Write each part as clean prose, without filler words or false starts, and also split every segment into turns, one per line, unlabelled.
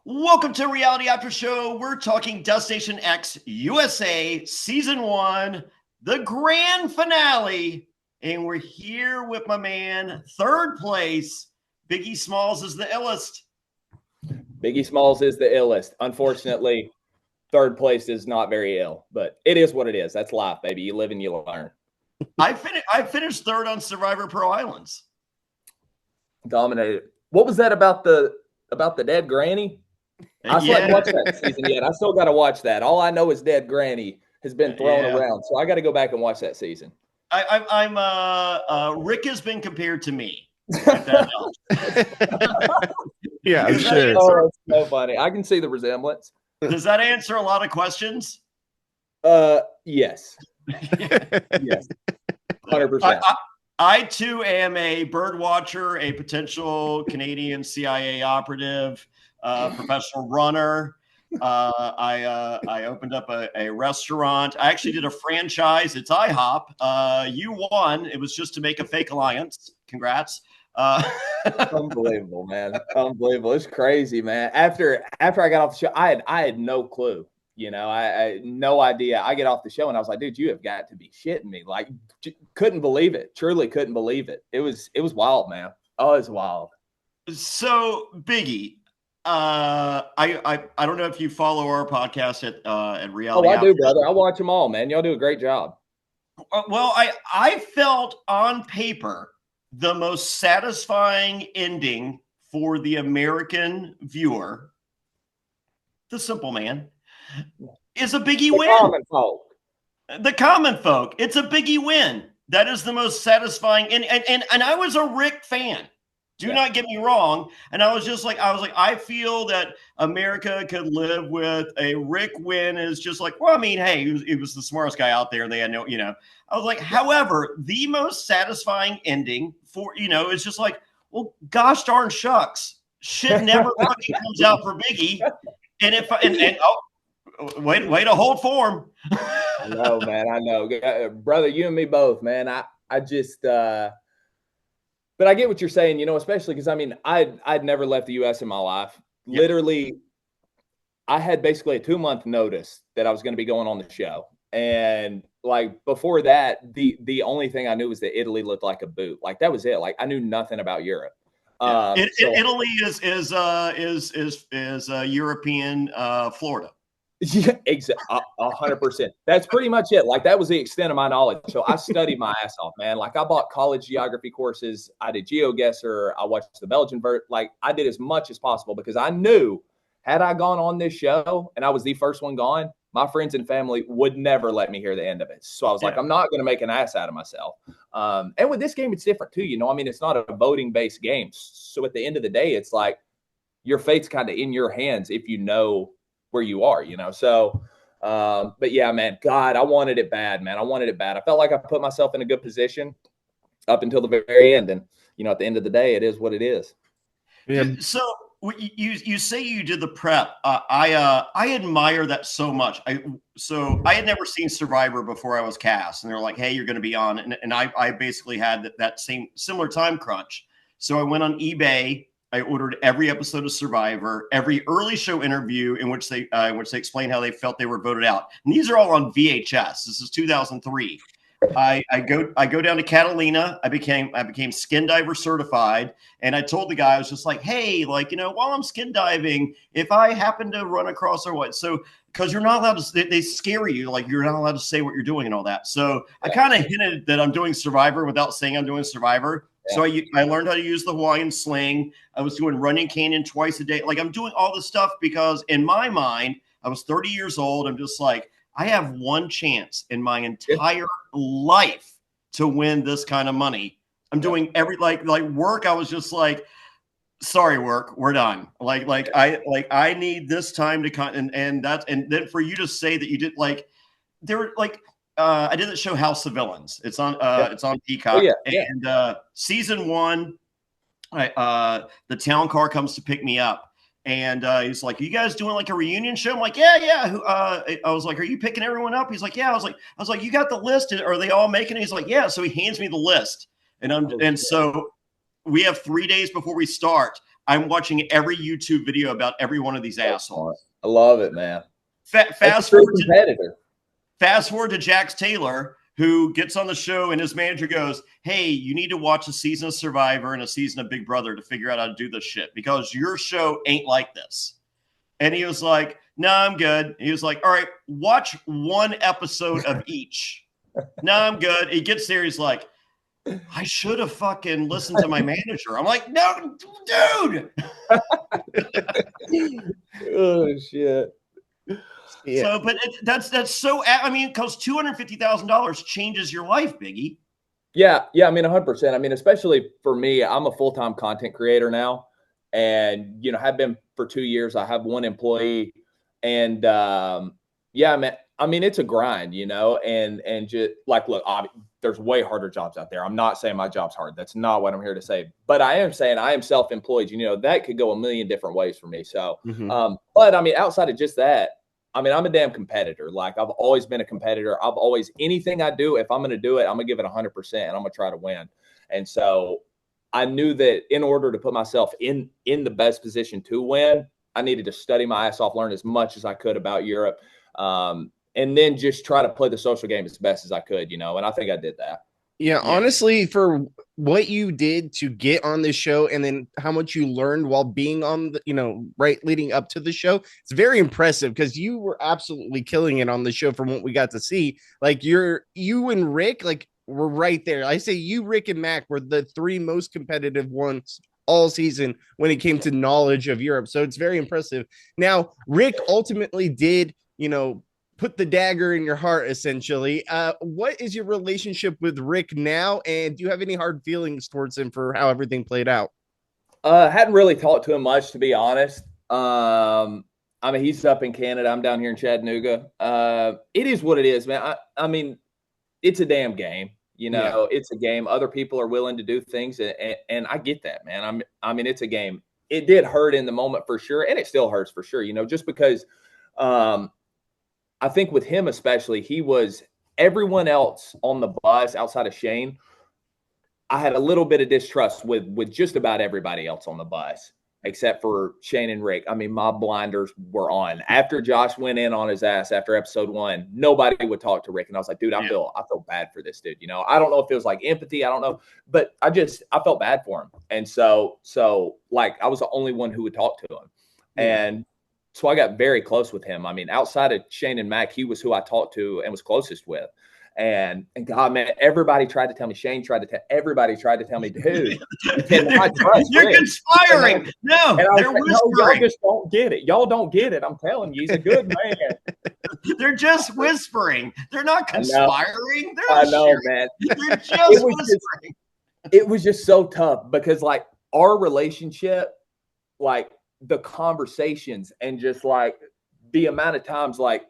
Welcome to Reality After Show. We're talking Destination X USA Season 1, the grand finale. And we're here with my man, third place. Biggie Smalls is the illest.
Biggie Smalls is the illest. Unfortunately, third place is not very ill, but it is what it is. That's life, baby. You live and you learn.
I finished third on Survivor Pro Islands.
Dominated. What was that about the dead granny? I still haven't watched that season yet. I still got to watch that. All I know is dead granny has been thrown around, so I got to go back and watch that season.
Rick has been compared to me.
Yeah, I'm sure.
Oh, it's so funny. I can see the resemblance.
Does that answer a lot of questions?
Yes. Yes. 100%.
I too am a bird watcher, a potential Canadian CIA operative, professional runner. I opened up a restaurant. I actually did a franchise. It's IHOP. You won. It was just to make a fake alliance. Congrats.
Unbelievable, man. Unbelievable. It's crazy, man. After I got off the show, I had no clue. You know, I had no idea. I get off the show and I was like, dude, you have got to be shitting me. Like, couldn't believe it. Truly couldn't believe it. It was wild, man. Oh, it's wild.
So, Biggie, I don't know if you follow our podcast at Reality.
Oh, I do, brother. I watch them all, man. Y'all do a great job.
Well, I felt on paper the most satisfying ending for the American viewer, the simple man, is a Biggie win.
Common folk.
The common folk. It's a Biggie win. That is the most satisfying. And I was a Rick fan. Do not get me wrong. And I was like, I feel that America could live with a Rick win is just like, well, I mean, hey, he was the smartest guy out there. And they had no, I was like, however, the most satisfying ending for, is just like, well, gosh darn shucks. Shit never fucking comes out for Biggie. And way to hold form.
I know, man. I know. Brother, you and me both, man. I just but I get what you're saying, especially because, I mean, I'd never left the U.S. in my life. Yep. Literally, I had basically a 2-month notice that I was going to be going on the show. And, like, before that, the only thing I knew was that Italy looked like a boot. Like, that was it. Like, I knew nothing about Europe.
Italy is European Florida.
Yeah, exactly. 100%. That's pretty much it. Like, that was the extent of my knowledge. So I studied my ass off, man. Like, I bought college geography courses. I did GeoGuessr. I watched the Belgian vert. Like, I did as much as possible because I knew had I gone on this show and I was the first one gone, my friends and family would never let me hear the end of it. So I was like, I'm not going to make an ass out of myself. And with this game, it's different too. I mean, it's not a voting-based game. So at the end of the day, it's like your fate's kind of in your hands if you know where you are, So, but yeah, man, God, I wanted it bad, man. I wanted it bad. I felt like I put myself in a good position up until the very end. And, at the end of the day, it is what it is.
Yeah. So you say you did the prep. I admire that so much. I had never seen Survivor before I was cast, and they're like, "Hey, you're going to be on," and I basically had that similar time crunch. So I went on eBay. I ordered every episode of Survivor, every early show interview in which they explain how they felt they were voted out. And these are all on VHS. This is 2003. I go down to Catalina. I became skin diver certified, and I told the guy, I was just like, hey, like, while I'm skin diving, if I happen to run across or what, so because you're not allowed to, they scare you, like you're not allowed to say what you're doing and all that. So I kind of hinted that I'm doing Survivor without saying I'm doing Survivor. Yeah. So I learned how to use the Hawaiian sling. I was doing running canyon twice a day. Like, I'm doing all this stuff because in my mind, I was 30 years old. I'm just like, I have one chance in my entire life to win this kind of money. I'm doing every like work. I was just like, sorry, work, we're done. I need this time to and then for you to say that you did I did the show House of Villains. It's on Peacock.
Oh, yeah.
And season 1, the town car comes to pick me up. And he's like, are you guys doing like a reunion show? I'm like, yeah. I was like, are you picking everyone up? He's like, yeah. I was like, you got the list? Are they all making it? He's like, yeah. So he hands me the list. And so we have 3 days before we start. I'm watching every YouTube video about every one of these assholes.
I love it, man.
Fast forward to Jax Taylor, who gets on the show and his manager goes, hey, you need to watch a season of Survivor and a season of Big Brother to figure out how to do this shit because your show ain't like this. And he was like, no, I'm good. He was like, all right, watch one episode of each. No, I'm good. He gets there. He's like, I should have fucking listened to my manager. I'm like, no, dude.
Oh, shit.
Yeah. So, but that's so, I mean, because $250,000 changes your life, Biggie.
Yeah. I mean, 100%. I mean, especially for me, I'm a full-time content creator now, and have been for 2 years. I have one employee, and yeah, man. I mean, it's a grind, and just like, look, there's way harder jobs out there. I'm not saying my job's hard. That's not what I'm here to say. But I am saying I am self-employed. That could go a million different ways for me. So, but I mean, outside of just that. I mean, I'm a damn competitor. Like, I've always been a competitor. Anything I do, if I'm going to do it, I'm going to give it 100% and I'm going to try to win. And so I knew that in order to put myself in the best position to win, I needed to study my ass off, learn as much as I could about Europe, and then just try to play the social game as best as I could, and I think I did that.
Yeah, honestly, for what you did to get on this show and then how much you learned while being on the, right leading up to the show, it's very impressive because you were absolutely killing it on the show from what we got to see. Like you and Rick, like were right there. I say you, Rick, and Mac were the three most competitive ones all season when it came to knowledge of Europe. So it's very impressive. Now, Rick ultimately did, put the dagger in your heart, essentially. What is your relationship with Rick now? And do you have any hard feelings towards him for how everything played out?
Hadn't really talked to him much, to be honest. I mean, he's up in Canada. I'm down here in Chattanooga. It is what it is, man. I mean, it's a damn game. It's a game. Other people are willing to do things. And I get that, man. I mean, it's a game. It did hurt in the moment for sure. And it still hurts for sure, just because, I think with him especially, he was everyone else on the bus outside of Shane. I had a little bit of distrust with just about everybody else on the bus, except for Shane and Rick. I mean, my blinders were on. After Josh went in on his ass after episode 1, nobody would talk to Rick. And I was like, dude, I feel bad for this dude. I don't know if it was like empathy. I don't know. But I felt bad for him. And so like I was the only one who would talk to him. And so I got very close with him. I mean, outside of Shane and Mac, he was who I talked to and was closest with. And God, man, everybody tried to tell me. Shane tried to tell. Everybody tried to tell me, dude,
you're conspiring. No, they're whispering.
No, y'all just don't get it. Y'all don't get it. I'm telling you, he's a good man.
They're just whispering. They're not conspiring.
I know, man.
They're just whispering.
It was just so tough because, like, our relationship, like, the conversations and just like the amount of times like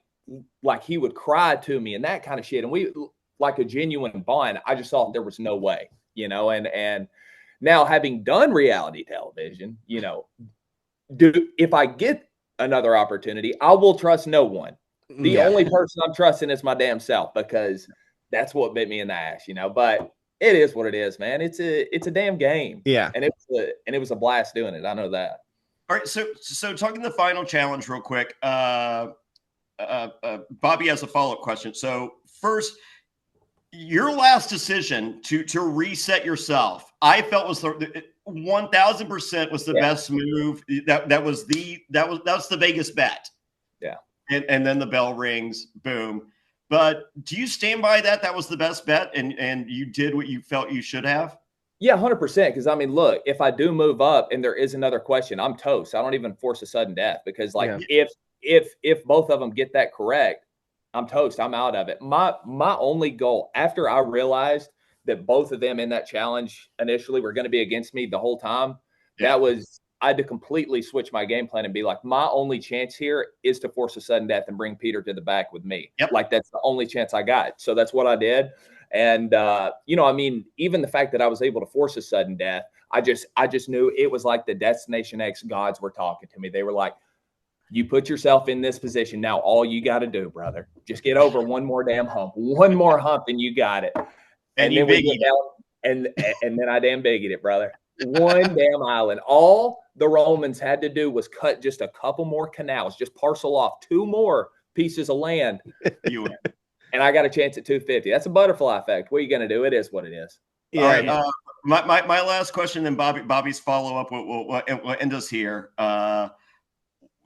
he would cry to me and that kind of shit. And we like a genuine bond. I just thought there was no way, and now having done reality television, if I get another opportunity, I will trust no one. The only person I'm trusting is my damn self because that's what bit me in the ass, but it is what it is, man. It's a damn game.
Yeah.
And it was a blast doing it. I know that.
All right, so talking the final challenge real quick, Bobby has a follow-up question. So first, your last decision to reset yourself, I felt was 1,000% was the best move. That was the Vegas bet.
Yeah,
and then the bell rings, boom. But do you stand by that? That was the best bet, and you did what you felt you should have.
Yeah, 100%. Because I mean, look, if I do move up and there is another question, I'm toast. I don't even force a sudden death because, like, if both of them get that correct, I'm toast. I'm out of it. My only goal after I realized that both of them in that challenge initially were going to be against me the whole time, that was I had to completely switch my game plan and be like, my only chance here is to force a sudden death and bring Peter to the back with me.
Yep.
Like that's the only chance I got. So that's what I did. And, I mean, even the fact that I was able to force a sudden death, I just knew it was like the Destination X gods were talking to me. They were like, you put yourself in this position. Now, all you got to do, brother, just get over one more damn hump, one more hump and you got it.
And you biggied
it. And then I damn biggied it, brother. One damn island. All the Romans had to do was cut just a couple more canals, just parcel off 2 more pieces of land. And I got a chance at 250. That's a butterfly effect. What are you going to do? It is what it is.
Yeah. All right. My last question, then Bobby's follow up. We'll end us here.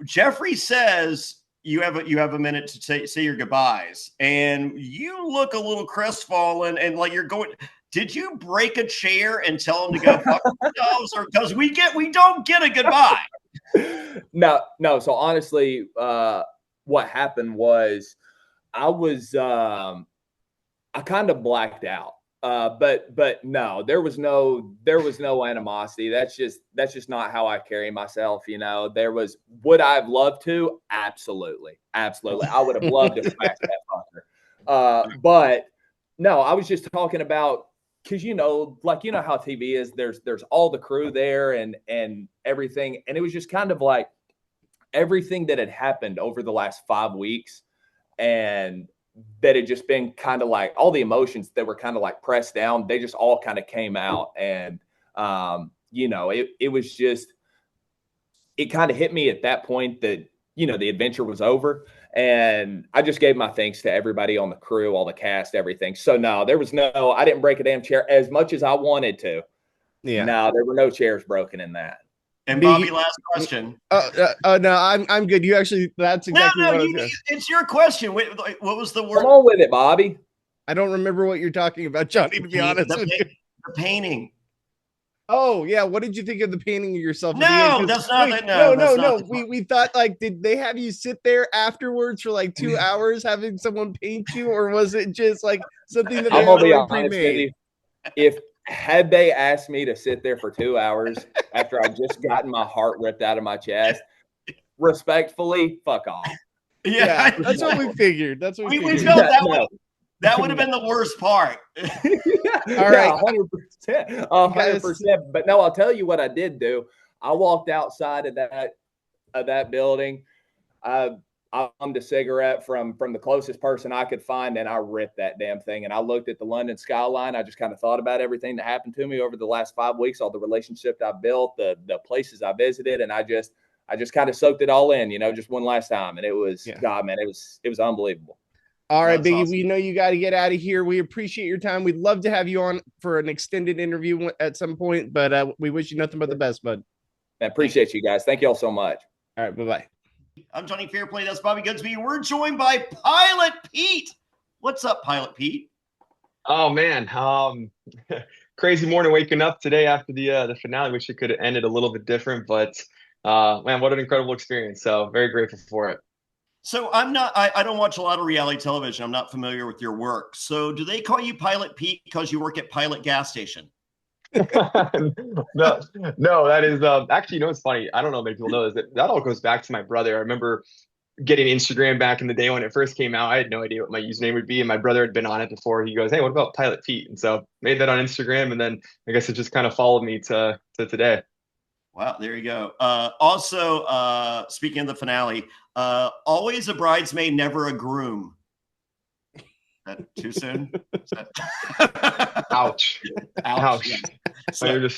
Jeffrey says you have a minute to say your goodbyes, and you look a little crestfallen and like you're going. Did you break a chair and tell them to go fuck themselves, or because we don't get a goodbye?
No. So honestly, what happened was I kind of blacked out. But no, there was no animosity. That's just not how I carry myself. Would I have loved to? Absolutely. I would have loved to smash that fucker. But no, I was just talking about, because how TV is. There's all the crew there and everything, and it was just kind of like everything that had happened over the last 5 weeks, and that had just been kind of like all the emotions that were kind of like pressed down. They just all kind of came out, and it was just, it kind of hit me at that point that the adventure was over. And I just gave my thanks to everybody on the crew, all the cast, everything. So no, I didn't break a damn chair as much as I wanted to. Yeah. No, there were no chairs broken in that.
And Bobby, last question.
No, I'm good. You actually, that's exactly what I was
it's your question. What was the word?
Come on with it, Bobby.
I don't remember what you're talking about, Johnny, to be honest with you.
The painting.
Oh yeah, what did you think of the painting of yourself?
No, that's not that. No.
We thought, like, did they have you sit there afterwards for like 2 hours having someone paint you, or was it just like something that they already pre-made?
If had they asked me to sit there for 2 hours after I just gotten my heart ripped out of my chest, respectfully, fuck off.
Yeah, that's what we figured. That's what we
felt that would have been the worst part.
All right, 100%, 100%. But no, I'll tell you what I did do. I walked outside of that building. I bummed a cigarette from the closest person I could find, and I ripped that damn thing. And I looked at the London skyline. I just kind of thought about everything that happened to me over the last 5 weeks, all the relationships I built, the places I visited, and I just kind of soaked it all in, just one last time. And it was, God, man, it was unbelievable.
All right, Biggie, awesome. We know you got to get out of here. We appreciate your time. We'd love to have you on for an extended interview at some point, but we wish you nothing but the best, bud.
I appreciate you guys. Thank you all so much.
All right, bye-bye.
I'm Jonny Fairplay. That's Bobby Goodsby. We're joined by Pilot Pete. What's up, Pilot Pete?
Oh, man. Crazy morning waking up today after the finale. Wish it could have ended a little bit different, but man, what an incredible experience. So very grateful for it.
So I don't watch a lot of reality television. I'm not familiar with your work. So do they call you Pilot Pete because you work at Pilot Gas Station?
No, that is actually, it's funny. I don't know if many people know this. That all goes back to my brother. I remember getting Instagram back in the day when it first came out. I had no idea what my username would be, and my brother had been on it before. He goes, "Hey, what about Pilot Pete?" And so made that on Instagram, and then I guess it just kind of followed me to today.
Wow, there you go. Also, speaking of the finale, always a bridesmaid, never a groom. Is that too soon?
Ouch.
Ouch.
So let me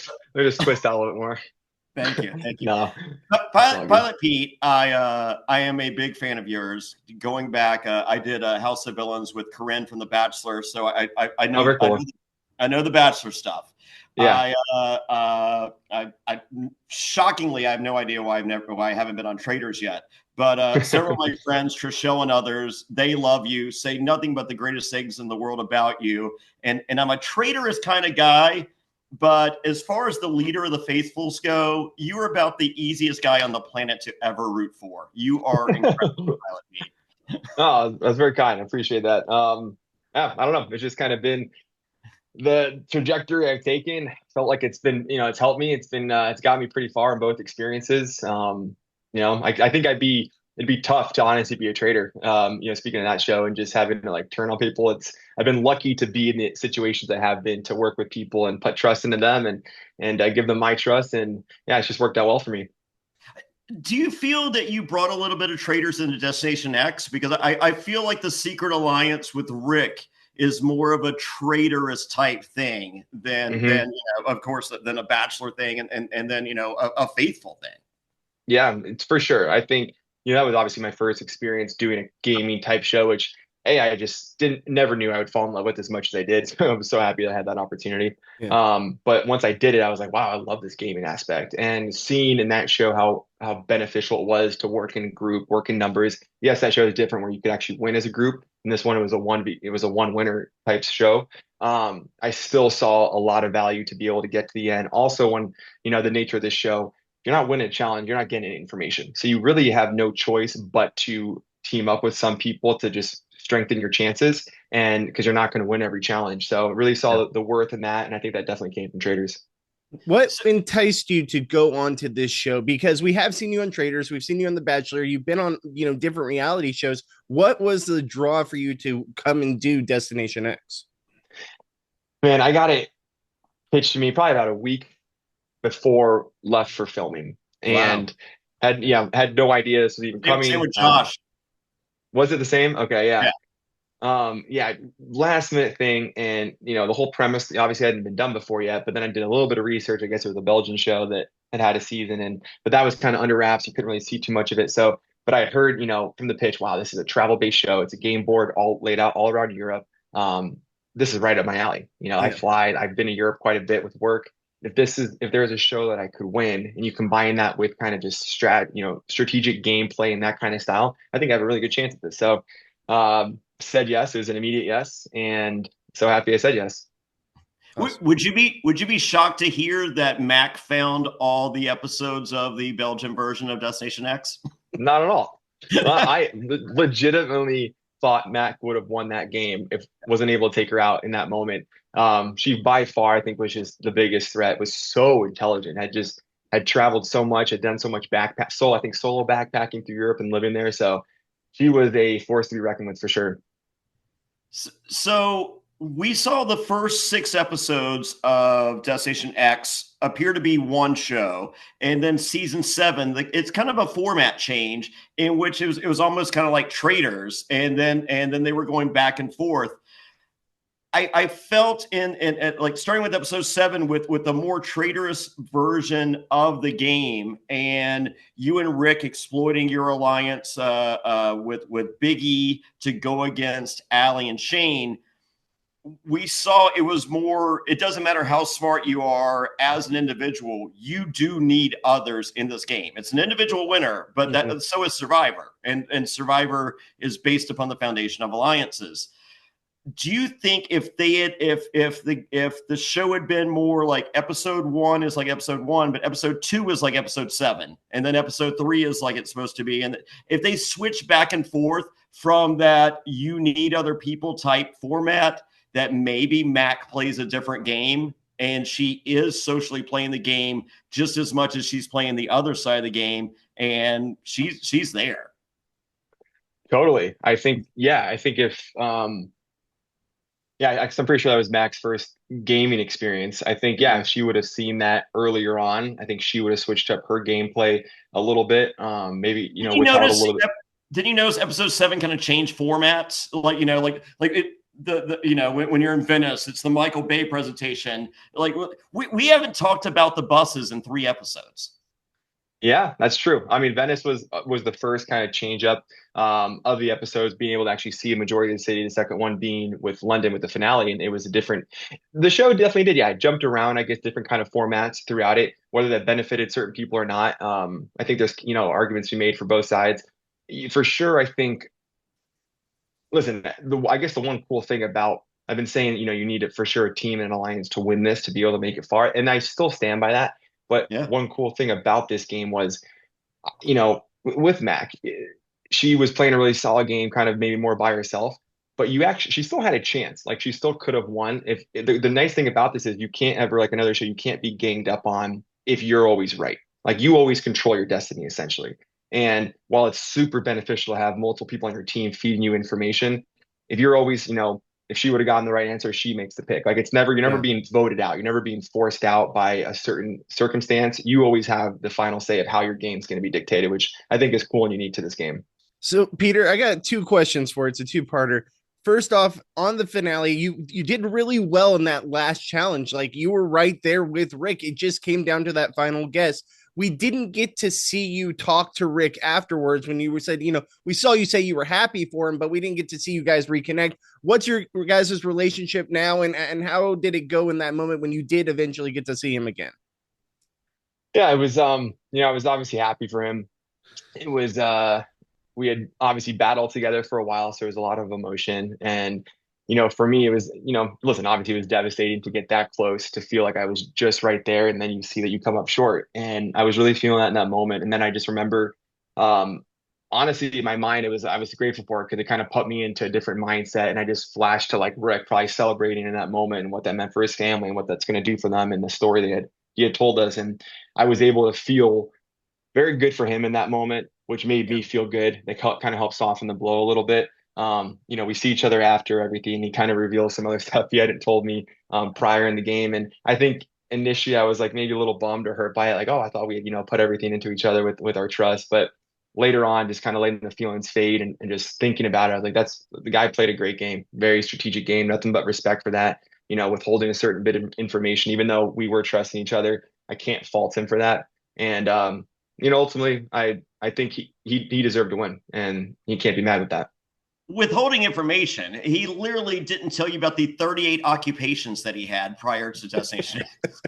just twist that a little bit more.
Thank you.
No.
Pilot Pete, I am a big fan of yours. Going back, I did House of Villains with Corinne from The Bachelor, so I know I know the Bachelor stuff.
Yeah.
I shockingly, I have no idea why I haven't been on Traders yet. But several of my friends, Trishelle and others, they love you, say nothing but the greatest things in the world about you. And I'm a traitorous kind of guy. But as far as the leader of the faithfuls go, you are about the easiest guy on the planet to ever root for. You are incredible, Pilot Pete.
Oh, that's very kind. I appreciate that. Yeah, I don't know. It's just kind of been the trajectory I've taken. Felt like it's been, it's helped me. It's been, it's got me pretty far in both experiences. I think it'd be tough to honestly be a trader, speaking of that show and just having to like turn on people. I've been lucky to be in the situations I have been to work with people and put trust into them and give them my trust. And yeah, it's just worked out well for me.
Do you feel that you brought a little bit of traders into Destination X? Because I feel like the secret alliance with Rick is more of a traitorous type thing than of course than a bachelor thing and then a faithful thing.
Yeah, it's for sure. I think, that was obviously my first experience doing a gaming type show, which I just never knew I would fall in love with as much as I did. So I'm so happy I had that opportunity.
Yeah.
But once I did it, I was like, wow, I love this gaming aspect. And seeing in that show how beneficial it was to work in a group, work in numbers. Yes, that show is different where you could actually win as a group. And this one, it was a one winner type show. I still saw a lot of value to be able to get to the end. Also, when, the nature of this show, you're not winning a challenge, you're not getting any information. So you really have no choice but to team up with some people to just strengthen your chances, and because you're not going to win every challenge. So really saw the worth in that, and I think that definitely came from Traders.
What enticed you to go on to this show? Because we have seen you on Traders, we've seen you on The Bachelor, you've been on, different reality shows. What was the draw for you to come and do Destination X?
Man, I got it pitched to me probably about a week before left for filming, and had no idea this was even coming.
Same with Josh.
Was it the same? Okay, yeah.
Yeah.
Last minute thing, and the whole premise obviously hadn't been done before yet. But then I did a little bit of research. I guess it was a Belgian show that had a season, but that was kind of under wraps. You couldn't really see too much of it. So, but I had heard, from the pitch, wow, this is a travel-based show. It's a game board all laid out all around Europe. This is right up my alley. I've been to Europe quite a bit with work. If there was a show that I could win, and you combine that with kind of just strategic gameplay and that kind of style, I think I have a really good chance at this. So, said yes. It was an immediate yes, and so happy I said yes.
Would you be shocked to hear that Mac found all the episodes of the Belgian version of Destination X?
Not at all. I legitimately thought Mac would have won that game if wasn't able to take her out in that moment. She by far, I think, was just the biggest threat. Was so intelligent. Had traveled so much. Had done so much solo backpacking through Europe and living there. So she was a force to be reckoned with for sure.
So we saw the first 6 episodes of Destination X appear to be one show, and then season 7, it's kind of a format change in which it was almost kind of like Traders, and then they were going back and forth. I felt in like starting with episode 7 with the more traitorous version of the game, and you and Rick exploiting your alliance with Big E to go against Allie and Shane. We saw it was more, it doesn't matter how smart you are as an individual, you do need others in this game. It's an individual winner, but so is Survivor, and Survivor is based upon the foundation of alliances. Do you think if the show had been more like episode 1 is like episode 1, but episode 2 is like episode 7, and then episode 3 is like it's supposed to be, and if they switch back and forth from that you need other people type format, that maybe Mac plays a different game and she is socially playing the game just as much as she's playing the other side of the game, and she's there.
Totally. I think if I'm pretty sure that was Mac's first gaming experience. I think, if she would have seen that earlier on, I think she would have switched up her gameplay a little bit. Maybe, without a little bit.
Did you notice episode 7 kind of changed formats? Like, when you're in Venice, it's the Michael Bay presentation. Like, we haven't talked about the buses in 3 episodes.
Yeah, that's true. I mean, Venice was the first kind of change up of the episodes, being able to actually see a majority of the city. The second one being with London with the finale, and it was the show definitely did. Yeah, it jumped around, I guess, different kind of formats throughout it, whether that benefited certain people or not. I think there's, arguments to be made for both sides. For sure, I think, listen, I guess the one cool thing about, I've been saying, you need it for sure, a team and an alliance to win this, to be able to make it far. And I still stand by that. But one cool thing about this game was, with Mac, she was playing a really solid game, kind of maybe more by herself, but she still had a chance. Like, she still could have won. If the nice thing about this is you can't ever, like another show, you can't be ganged up on if you're always right. Like, you always control your destiny, essentially. And while it's super beneficial to have multiple people on your team feeding you information, if you're always, if she would have gotten the right answer, she makes the pick. Like, you're never being voted out. You're never being forced out by a certain circumstance. You always have the final say of how your game's going to be dictated, which I think is cool and unique to this game.
So, Peter, I got 2 questions for it. It's a 2-parter. first off, on the finale, you did really well in that last challenge. Like you were right there with Rick. It just came down to that final guess. We didn't get to see you talk to Rick afterwards when you were said, we saw you say you were happy for him, but we didn't get to see you guys reconnect. What's your guys' relationship now, and how did it go in that moment when you did eventually get to see him again?
Yeah, it was I was obviously happy for him. It was we had obviously battled together for a while, so there was a lot of emotion. And for me, it was, listen, obviously it was devastating to get that close, to feel like I was just right there, and then you see that you come up short. And I was really feeling that in that moment. And then I just remember, honestly, in my mind, I was grateful for it because it kind of put me into a different mindset. And I just flashed to like Rick probably celebrating in that moment and what that meant for his family and what that's going to do for them and the story he had told us. And I was able to feel very good for him in that moment, which made me feel good. They kind of helped soften the blow a little bit. We see each other after everything. He kind of reveals some other stuff he hadn't told me prior in the game. And I think initially I was like maybe a little bummed or hurt by it. Like, oh, I thought we had, put everything into each other with our trust. But later on, just kind of letting the feelings fade and just thinking about it, I was like, that's the guy played a great game, very strategic game, nothing but respect for that. Withholding a certain bit of information, even though we were trusting each other, I can't fault him for that. And ultimately, I think he deserved to win, and he can't be mad with that.
Withholding information, he literally didn't tell you about the 38 occupations that he had prior to Destination X.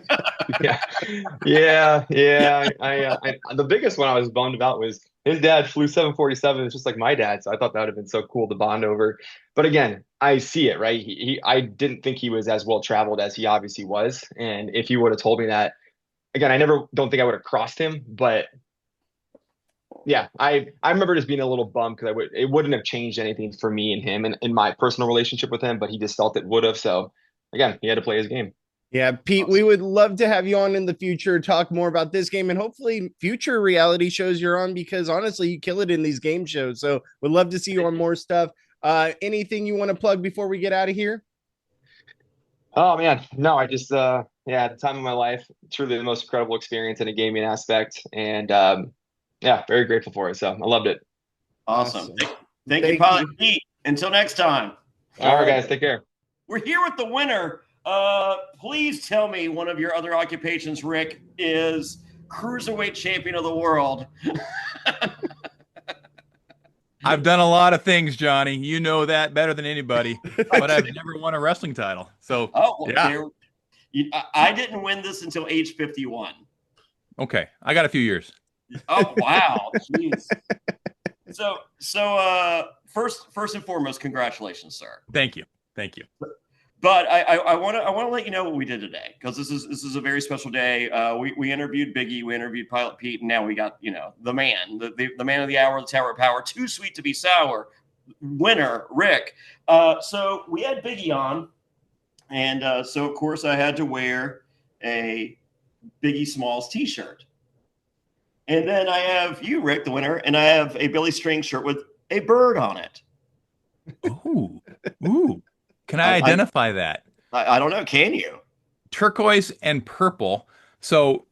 yeah. The biggest one I was bummed about was his dad flew 747. It's just like my dad, so I thought that would have been so cool to bond over. But again, I see it, right? I didn't think he was as well traveled as he obviously was, and if he would have told me that, again, don't think I would have crossed him, but yeah, I remember just being a little bummed because it wouldn't have changed anything for me and him and in my personal relationship with him, but he just felt it would have. So again, he had to play his game.
Yeah, Pete, awesome. We would love to have you on in the future, talk more about this game and hopefully future reality shows you're on, because honestly, you kill it in these game shows. So we'd love to see you on more stuff. Anything you want to plug before we get out of here?
Oh man, no, I just at the time of my life, truly the most incredible experience in a gaming aspect, and very grateful for it. So I loved it.
Awesome. Thank you, Pilot Pete. Until next time.
All right, guys, take care.
We're here with the winner. Please tell me one of your other occupations, Rick, is cruiserweight champion of the world.
I've done a lot of things, Johnny. You know that better than anybody, but I've never won a wrestling title. So,
I didn't win this until age 51.
Okay, I got a few years.
Oh wow, jeez. So first and foremost, congratulations, sir.
Thank you.
But I want to let you know what we did today, because this is a very special day. We interviewed Biggie, we interviewed Pilot Pete, and now we got the man, the man of the hour, the Tower of Power, too sweet to be sour, winner Rick. So we had Biggie on, and so of course I had to wear a Biggie Smalls T-shirt, and then I have you, Rick, the winner, and I have a Billy String shirt with a bird on it.
Ooh. Can I identify that?
I don't know. Can you?
Turquoise and purple. So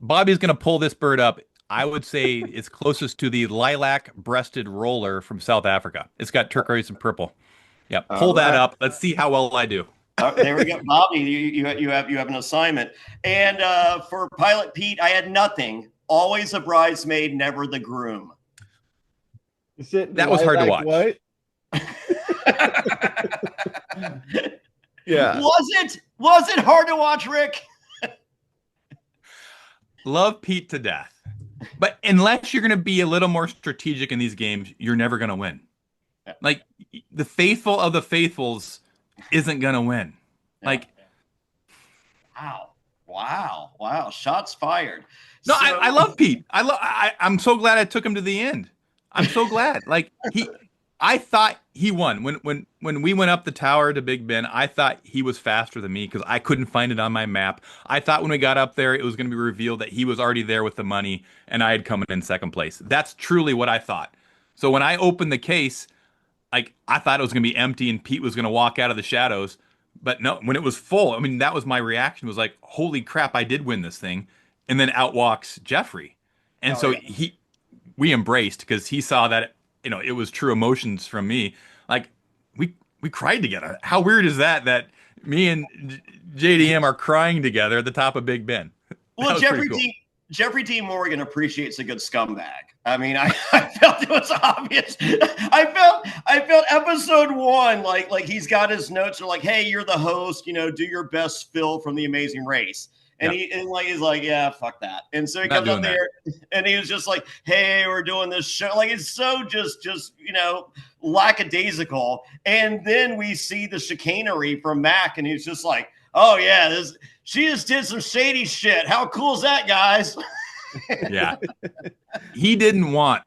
Bobby's going to pull this bird up. I would say it's closest to the lilac-breasted roller from South Africa. It's got turquoise and purple. Yeah, pull that up. Let's see how well I do.
There we go, Bobby. You have an assignment. And for Pilot Pete, I had nothing. Always a bridesmaid, never the groom.
That was hard to watch.
What? Yeah.
Was it hard to watch, Rick?
Love Pete to death. But unless you're going to be a little more strategic in these games, you're never going to win. Yeah. Like, the faithful of the faithfuls isn't going to win. Yeah. Like,
wow. Shots fired.
No, so... I love Pete. I'm so glad I took him to the end. I'm so glad. Like, I thought he won. When we went up the tower to Big Ben, I thought he was faster than me because I couldn't find it on my map. I thought when we got up there, it was going to be revealed that he was already there with the money and I had come in second place. That's truly what I thought. So when I opened the case, like, I thought it was going to be empty and Pete was going to walk out of the shadows. But no, when it was full, I mean, that was my reaction, was like, holy crap, I did win this thing. And then out walks Jeffrey. And we embraced, because he saw that, it was true emotions from me. Like, We cried together. How weird is that? That me and JDM are crying together at the top of Big Ben.
Well, Jeffrey Dean Morgan appreciates a good scumbag. I mean, I felt it was obvious. I felt episode 1, like he's got his notes are like, hey, you're the host, do your best Phil from The Amazing Race. And he's like, yeah, fuck that. And so he comes up there and he was just like, hey, we're doing this show. Like, it's so just lackadaisical. And then we see the chicanery from Mac, and he's just like, oh yeah, she just did some shady shit. How cool is that, guys?
Yeah. He didn't want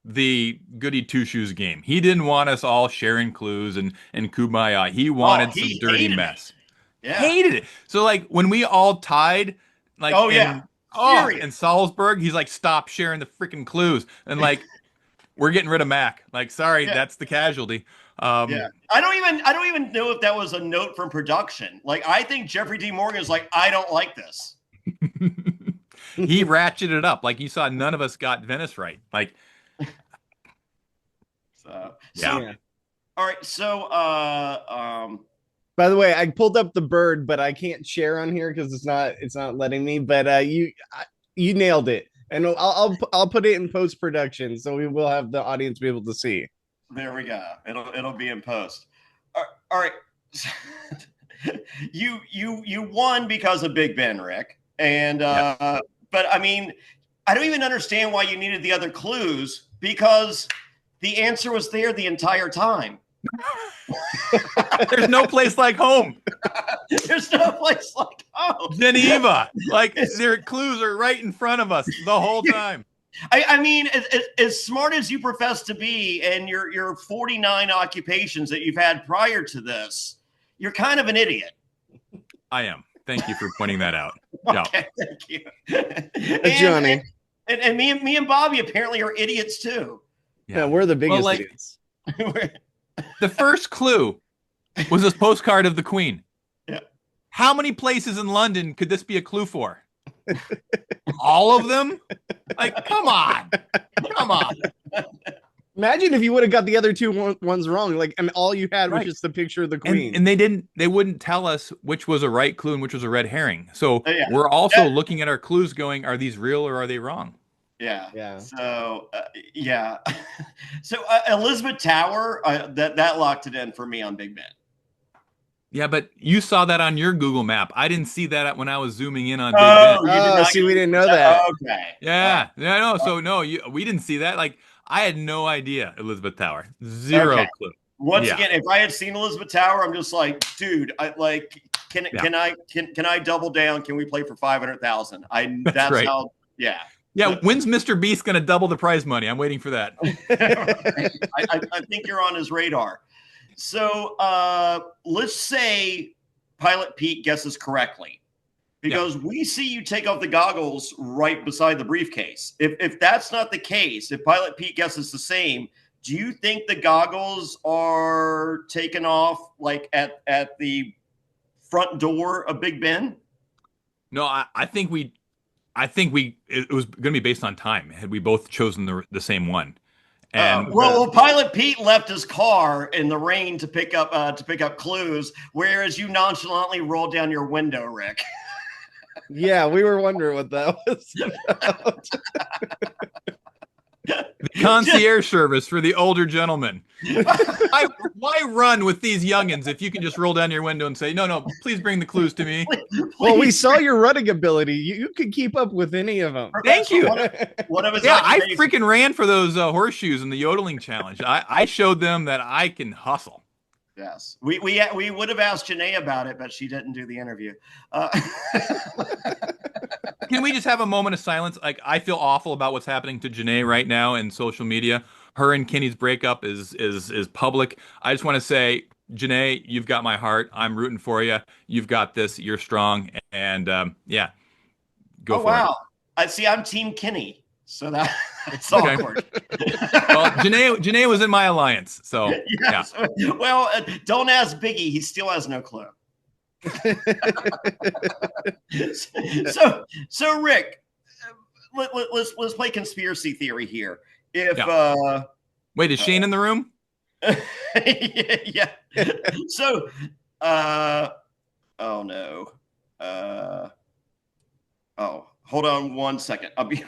the goody two shoes game. He didn't want us all sharing clues and kumbaya. He wanted some dirty mess.
Yeah.
Hated it. So like when we all tied, like in Salzburg, he's like, stop sharing the freaking clues. And like, we're getting rid of Mac. Like, sorry, that's the casualty.
I don't even know if that was a note from production. Like, I think Jeffrey D. Morgan is like, I don't like this.
He ratcheted it up. Like, you saw none of us got Venice right. Like,
so all right. So,
by the way, I pulled up the bird, but I can't share on here because it's not letting me. But you nailed it, and I'll put it in post production, so we will have the audience be able to see.
There we go. It'll be in post. All right. You won because of Big Ben, Rick, and but I mean, I don't even understand why you needed the other clues, because the answer was there the entire time.
There's no place like home.
There's no place like home.
Geneva. Like, their clues are right in front of us the whole time.
I mean, as smart as you profess to be, and your 49 occupations that you've had prior to this, you're kind of an idiot.
I am. Thank you for pointing that out.
Okay, thank you.
Johnny.
And me and Bobby apparently are idiots too.
Yeah, we're the biggest idiots.
The first clue was this postcard of the Queen.
Yeah.
How many places in London could this be a clue for? All of them? Like, come on.
Imagine if you would have got the other two ones wrong, like, and all you had was just the picture of the Queen.
And they wouldn't tell us which was a right clue and which was a red herring. So we're also looking at our clues going, are these real or are they wrong?
Yeah. So, so Elizabeth Tower, that locked it in for me on Big Ben.
Yeah, but you saw that on your Google map. I didn't see that when I was zooming in on Big Ben.
See, we didn't know that.
Okay.
Yeah. No. So no, we didn't see that. Like, I had no idea Elizabeth Tower. Zero clue.
Once again, if I had seen Elizabeth Tower, I'm just like, dude, can I double down? Can we play for 500,000? That's right. How. Yeah.
Yeah. When's Mr. Beast going to double the prize money? I'm waiting for that.
I think you're on his radar. So let's say Pilot Pete guesses correctly, because we see you take off the goggles right beside the briefcase. If that's not the case, if Pilot Pete guesses the same, do you think the goggles are taken off like at the front door of Big Ben?
No, I think it was going to be based on time. Had we both chosen the same one? And
well, Pilot Pete left his car in the rain to pick up clues, whereas you nonchalantly rolled down your window, Rick.
Yeah, we were wondering what that was about.
The concierge service for the older gentlemen. Why run with these youngins if you can just roll down your window and say, no, please bring the clues to me?
Well, we saw your running ability. You could keep up with any of them.
Thank you.
I
freaking ran for those horseshoes in the yodeling challenge. I showed them that I can hustle.
Yes, we would have asked Janae about it, but she didn't do the interview.
Can we just have a moment of silence? Like, I feel awful about what's happening to Janae right now in social media. Her and Kenny's breakup is public. I just want to say, Janae, you've got my heart. I'm rooting for you. You've got this. You're strong. And go for it.
Wow. I'm Team Kenny. So that's awkward.
Well, Janae was in my alliance. So,
yes. Yeah. Well, don't ask Biggie. He still has no clue. So Rick, let's play conspiracy theory here. Wait,
is Shane in the room?
Yeah. So, oh no. Oh, hold on one second. I'll be.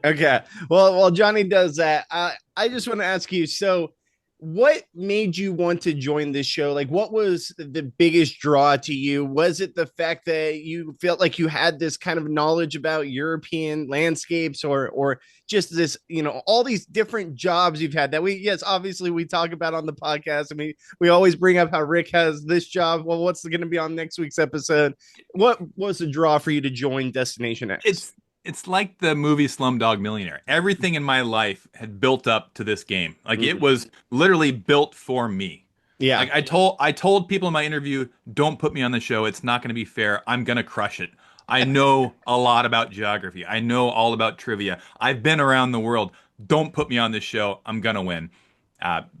Okay. Well, while Johnny does that, I just want to ask you. So, what made you want to join this show? Like, what was the biggest draw to you? Was it the fact that you felt like you had this kind of knowledge about European landscapes, or just this, all these different jobs you've had that yes, obviously we talk about on the podcast, and we always bring up how Rick has this job. Well, what's going to be on next week's episode? What was the draw for you to join Destination X?
It's like the movie Slumdog Millionaire. Everything in my life had built up to this game. Like it was literally built for me.
Yeah.
Like I told people in my interview, don't put me on the show. It's not going to be fair. I'm going to crush it. I know a lot about geography. I know all about trivia. I've been around the world. Don't put me on this show. I'm going to win.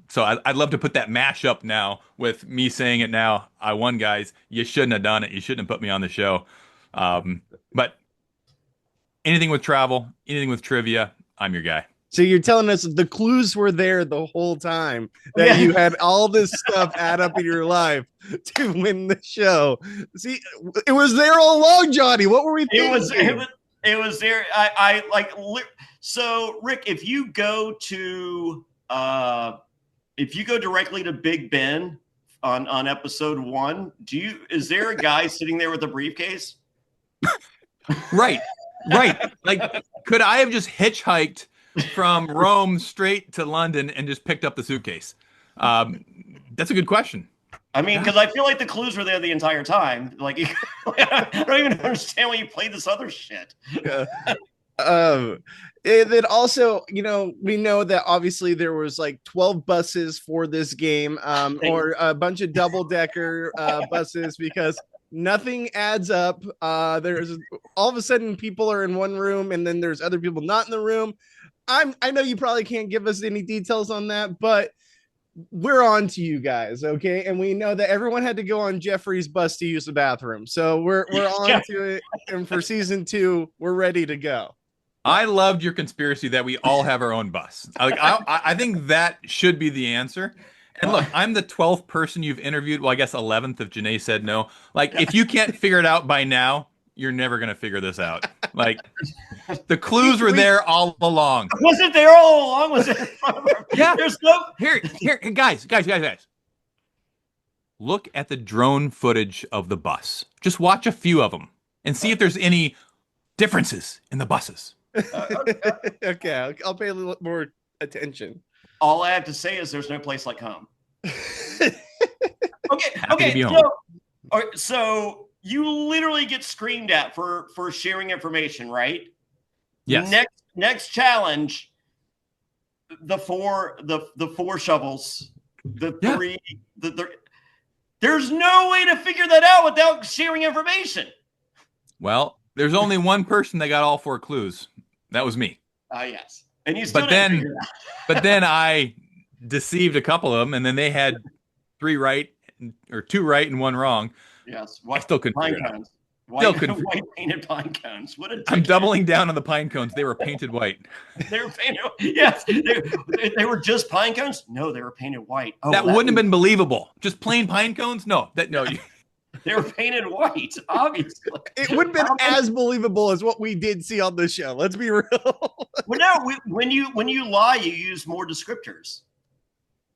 So I'd love to put that mash up now with me saying it now. I won, guys. You shouldn't have done it. You shouldn't have put me on the show. But anything with travel, anything with trivia, I'm your guy.
So you're telling us the clues were there the whole time, that you had all this stuff add up in your life to win the show. See, it was there all along, Johnny. What were we thinking?
It was there. So Rick, if you go directly to Big Ben on episode 1, is there a guy sitting there with a briefcase?
Right. Like, could I have just hitchhiked from Rome straight to London and just picked up the suitcase? That's a good question.
I mean, because I feel like the clues were there the entire time. Like, I don't even understand why you played this other shit.
And then also, we know that obviously there was like 12 buses for this game, or a bunch of double-decker buses, because nothing adds up. There's all of a sudden people are in one room and then there's other people not in the room. I know you probably can't give us any details on that, but we're on to you guys, okay? And we know that everyone had to go on Jeffrey's bus to use the bathroom. So we're on to it. And for season 2, we're ready to go.
I loved your conspiracy that we all have our own bus. I think that should be the answer. And look, I'm the 12th person you've interviewed. Well, I guess 11th if Janae said no. Like, if you can't figure it out by now, you're never going to figure this out. Like, the clues were there all along.
Was it there all along? Was it?
Yeah. There's no... Here, guys. Look at the drone footage of the bus. Just watch a few of them and see if there's any differences in the buses.
Okay, I'll pay a little more attention.
All I have to say is there's no place like home.
Happy to be home.
So you literally get screamed at for sharing information, right?
Yes.
Next challenge, the four shovels, three. There's no way to figure that out without sharing information.
Well, there's only one person that got all 4 clues. That was me.
Yes. And you still didn't figure it out.
But then I deceived a couple of them, and then they had 3 right or 2 right and 1 wrong.
Yes.
I still couldn't figure it out.
White painted pine cones.
I'm doubling down on the pine cones. They were painted white.
They were painted. Yes. They were just pine cones? No, they were painted white. Oh,
that wouldn't have been believable. Just plain pine cones? No.
They were painted white, obviously.
It would have been as believable as what we did see on the show. Let's be real.
Well, no, when you lie, you use more descriptors.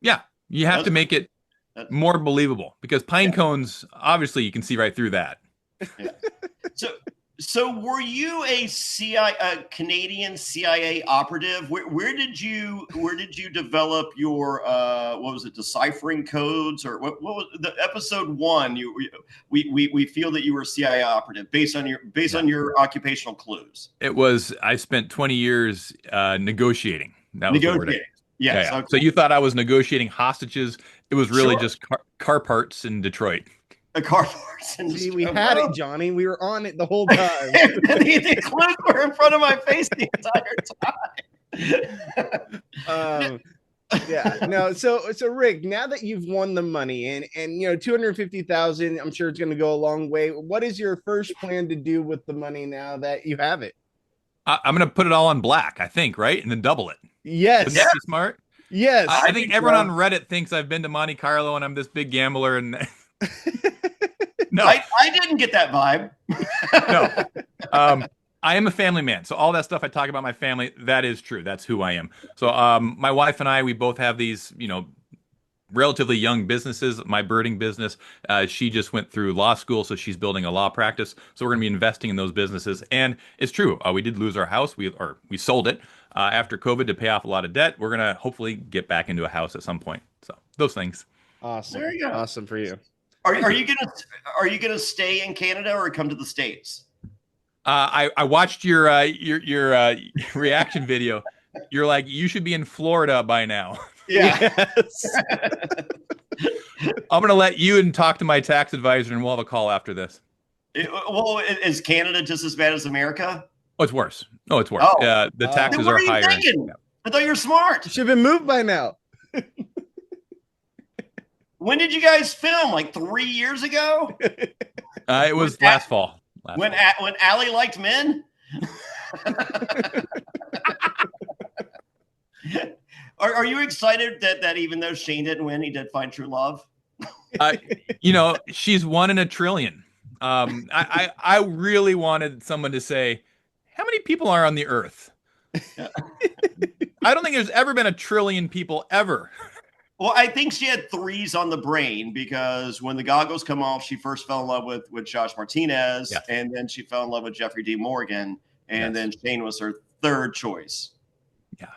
Yeah, you have to make it more believable, because pine cones, obviously, you can see right through that.
Yeah. So were you a Canadian CIA operative? Where did you develop your what was it, deciphering codes, or what was the episode 1? We feel that you were a CIA operative based on your occupational clues.
It was. I spent 20 years negotiating. That was the word.
Yes.
Yeah. Okay. So you thought I was negotiating hostages? It was really just car parts in Detroit.
A car parts.
See, we had it, Johnny. We were on it the whole time.
the clues were in front of my face the entire time.
Yeah. No. So Rick, now that you've won the money and $250,000, I'm sure it's going to go a long way. What is your first plan to do with the money now that you have it?
I'm going to put it all on black, I think, right, and then double it.
Yes.
Wouldn't that be smart?
Yes.
I think everyone on Reddit thinks I've been to Monte Carlo and I'm this big gambler. And no,
I didn't get that vibe.
no. I am a family man. So all that stuff I talk about my family, that is true. That's who I am. So my wife and I, we both have these, relatively young businesses. My birding business, she just went through law school, so she's building a law practice. So we're going to be investing in those businesses. And it's true. We did lose our house. We sold it after COVID to pay off a lot of debt. We're going to hopefully get back into a house at some point. So those things.
Awesome.
There you go.
Awesome for you.
Are you gonna stay in Canada or come to the States?
I watched your reaction video. You're like, you should be in Florida by now.
Yeah.
Yes.
I'm going to let you and talk to my tax advisor, and we'll have a call after this.
Well, is Canada just as bad as America?
Oh, it's worse. No, it's worse.
Oh.
The taxes
Then what
are
you
higher.
thinking? I thought you were smart.
Should have been moved by now.
When did you guys film? Like 3 years ago?
It was last fall.
When Allie liked men? Are you excited that even though Shane didn't win, he did find true love?
She's 1 in a trillion. I really wanted someone to say, how many people are on the earth? I don't think there's ever been a trillion people ever.
Well, I think she had threes on the brain because when the goggles come off, she first fell in love with Josh Martinez,
yes.
And then she fell in love with Jeffrey D. Morgan, and
yes.
then Shane was her third choice.
Yeah.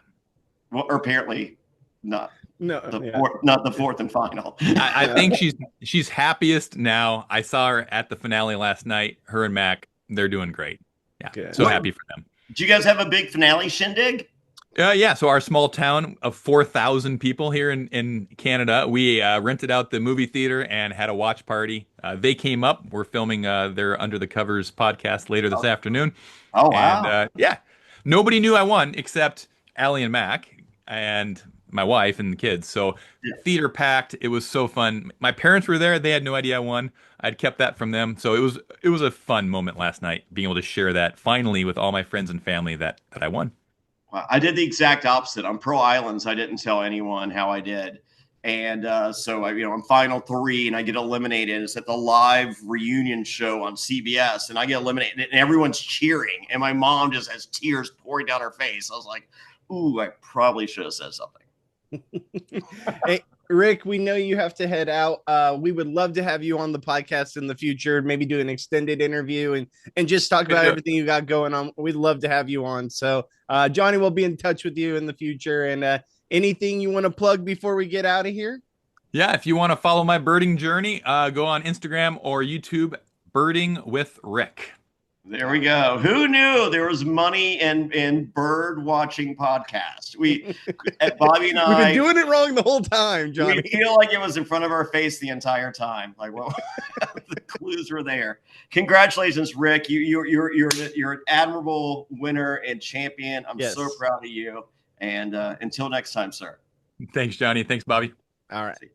Well, or apparently not.
No,
not the fourth and final.
I think she's happiest now. I saw her at the finale last night. Her and Mac, they're doing great. Yeah, good. So happy for them.
Do you guys have a big finale shindig?
Yeah, so our small town of 4,000 people here in Canada, we rented out the movie theater and had a watch party. They came up. We're filming their Under the Covers podcast later this afternoon.
Oh, wow.
And, yeah, nobody knew I won except Allie and Mac and my wife and the kids. So theater packed. It was so fun. My parents were there. They had no idea I won. I'd kept that from them. So it was a fun moment last night, being able to share that finally with all my friends and family that I won.
I did the exact opposite. On Pearl Islands, I didn't tell anyone how I did. And so I'm final 3 and I get eliminated. It's at the live reunion show on CBS and I get eliminated and everyone's cheering. And my mom just has tears pouring down her face. I was like, ooh, I probably should have said something.
Hey, Rick, we know you have to head out. We would love to have you on the podcast in the future, maybe do an extended interview and just talk about everything you got going on. We'd love to have you on. So Jonny will be in touch with you in the future. And anything you want to plug before we get out of here?
Yeah, if you want to follow my birding journey, go on Instagram or YouTube, Birding with Rick.
There we go. Who knew there was money in bird watching podcast? Bobby and I,
we've been doing it wrong the whole time, Jonny.
We feel like it was in front of our face the entire time. Like, well, the clues were there. Congratulations, Rick. You're an admirable winner and champion. I'm so proud of you. And until next time, sir.
Thanks, Jonny. Thanks, Bobby.
All right.